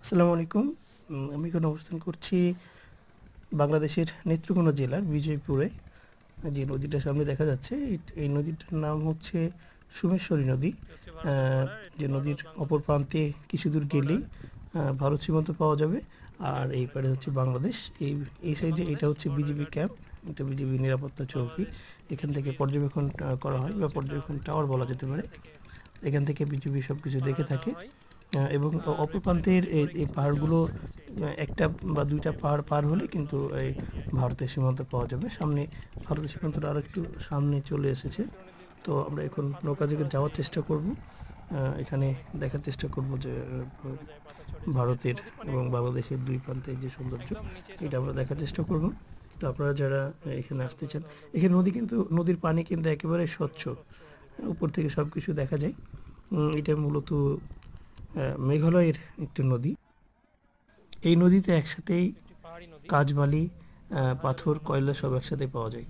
আসসালামু আলাইকুম। আমি এখন অবস্থান করছি বাংলাদেশের নেত্রকোনা জেলার বিজয়পুরে। যে নদীটা সামনে দেখা যাচ্ছে এই নদীটার নাম হচ্ছে সোমেশ্বরী নদী। যে নদীর অপর প্রান্তে কিছু দূর গেলেই ভারত সীমান্ত পাওয়া যাবে। আর এই পারে হচ্ছে বাংলাদেশ। এই সাইডে এটা হচ্ছে বিজিবি ক্যাম্প, এটা বিজিবি নিরাপত্তা চৌকি। এখান থেকে পর্যবেক্ষণ করা হয় বা পর্যবেক্ষণ টাওয়ার বলা যেতে পারে। এখান থেকে বিজিবি সব কিছু দেখে থাকে। এবং অপর প্রান্তের এই পাহাড়গুলো একটা বা দুইটা পাহাড় পার হলে কিন্তু এই ভারতের সীমান্ত পাওয়া যাবে। সামনে ভারতের সীমান্তটা আর একটু সামনে চলে এসেছে। তো আমরা এখন নৌকাযোগে যাওয়ার চেষ্টা করব। এখানে দেখার চেষ্টা করব যে ভারতের এবং বাংলাদেশের দুই প্রান্তের যে সৌন্দর্য, এটা আমরা দেখার চেষ্টা করব। তো আপনারা যারা এখানে আসতে চান, এখানে নদীর পানি কিন্তু একেবারে স্বচ্ছ, উপর থেকে সব কিছু দেখা যায়। এটা মূলত মেঘালয়ের একটি নদী। এই নদীতে একসাথেই কাঁচবালি, পাথর, কয়লা সব একসাথে পাওয়া যায়।